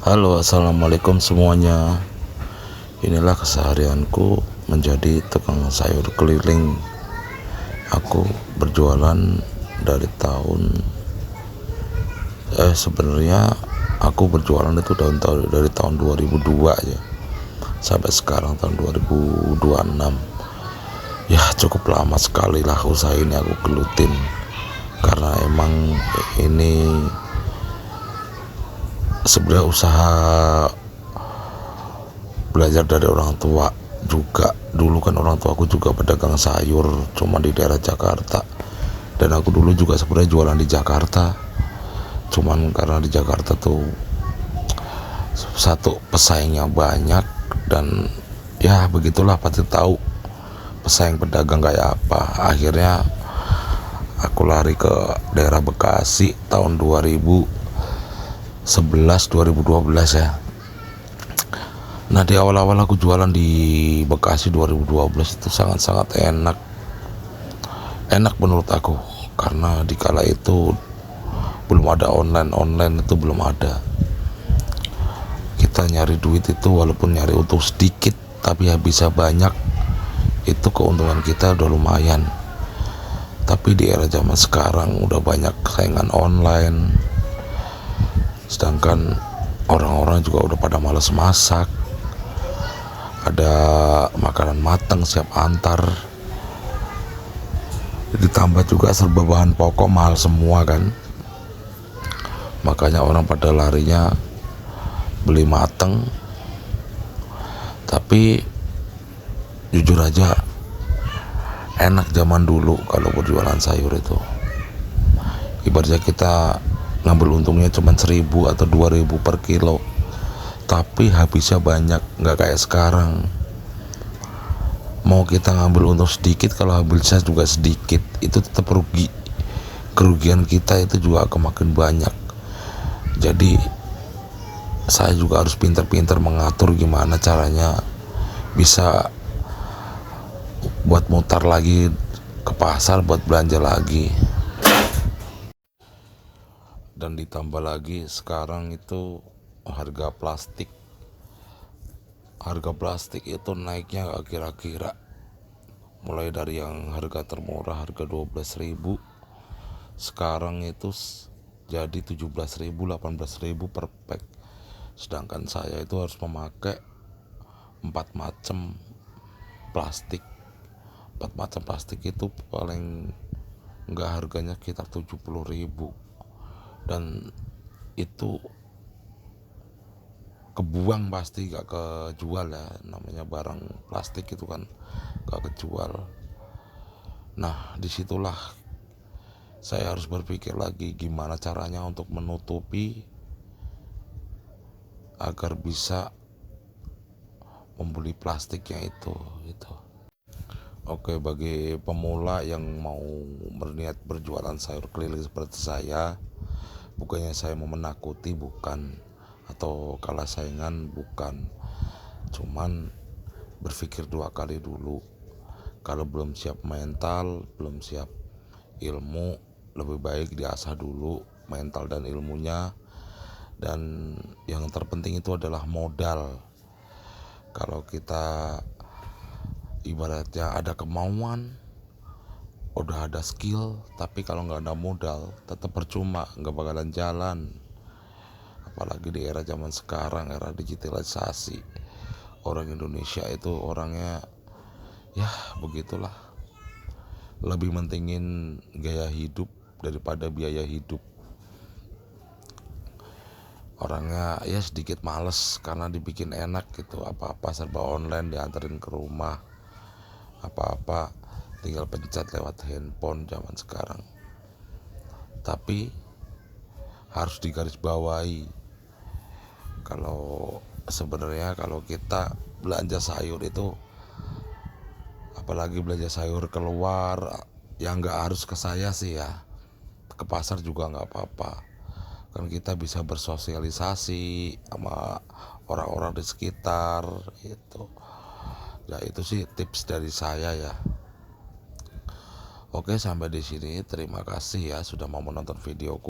Halo, assalamualaikum semuanya. Inilah keseharianku menjadi tukang sayur keliling. Aku berjualan dari sebenarnya aku berjualan itu dari tahun 2002 ya, sampai sekarang tahun 2026. Ya cukup lama sekali lah usaha ini aku gelutin, karena emang ini sebenarnya usaha belajar dari orang tua juga. Dulu kan orang tua aku juga pedagang sayur, cuma di daerah Jakarta, dan aku dulu juga sebenarnya jualan di Jakarta, cuman karena di Jakarta tuh satu pesaingnya banyak, dan ya begitulah, pasti tahu pesaing pedagang kayak apa. Akhirnya aku lari ke daerah Bekasi tahun 2011 2012 ya. Nah, di awal-awal aku jualan di Bekasi 2012 itu sangat-sangat enak menurut aku, karena di kala itu belum ada online itu belum ada. Kita nyari duit itu walaupun nyari untung sedikit tapi ya bisa banyak, itu keuntungan kita udah lumayan. Tapi di era zaman sekarang udah banyak saingan online, sedangkan orang-orang juga udah pada malas masak, ada makanan matang siap antar, ditambah juga serba bahan pokok mahal semua kan. Makanya orang pada larinya beli mateng. Tapi jujur aja, enak zaman dulu kalau berjualan sayur itu. Ibaratnya kita ngambil untungnya cuma 1.000 atau 2.000 per kilo, tapi habisnya banyak, nggak kayak sekarang. Mau kita ngambil untung sedikit, kalau habisnya juga sedikit, itu tetap rugi. Kerugian kita itu juga akan makin banyak. Jadi saya juga harus pintar-pintar mengatur gimana caranya bisa buat mutar lagi ke pasar, buat belanja lagi. Dan ditambah lagi sekarang itu harga plastik itu naiknya gak kira-kira, mulai dari yang harga termurah harga 12.000, sekarang itu jadi 17.000 18.000 per pack. Sedangkan saya itu harus memakai 4 macam plastik. 4 macam plastik itu paling enggak harganya sekitar 70.000, dan itu kebuang, pasti gak kejual ya, namanya barang plastik itu kan gak kejual. Nah, disitulah saya harus berpikir lagi gimana caranya untuk menutupi agar bisa membeli plastiknya itu gitu. Oke, bagi pemula yang mau berniat berjualan sayur keliling seperti saya, bukannya saya mau menakuti, bukan, atau kalah saingan, bukan, cuman berpikir 2 kali dulu. Kalau belum siap mental, belum siap ilmu, lebih baik diasah dulu mental dan ilmunya. Dan yang terpenting itu adalah modal. Kalau kita ibaratnya ada kemauan, udah ada skill, tapi kalau nggak ada modal tetap percuma, nggak bakalan jalan. Apalagi di era zaman sekarang, era digitalisasi, orang Indonesia itu orangnya ya begitulah, lebih mentingin gaya hidup daripada biaya hidup. Orangnya ya sedikit males karena dibikin enak gitu, apa-apa serba online, dianterin ke rumah, apa-apa tinggal pencet lewat handphone zaman sekarang. Tapi harus digarisbawahi, kalau sebenarnya kalau kita belanja sayur itu, apalagi belanja sayur keluar, ya nggak harus ke saya sih ya, ke pasar juga nggak apa-apa, kan kita bisa bersosialisasi sama orang-orang di sekitar itu. Ya itu sih tips dari saya ya. Oke, sampai di sini, terima kasih ya sudah mau menonton videoku.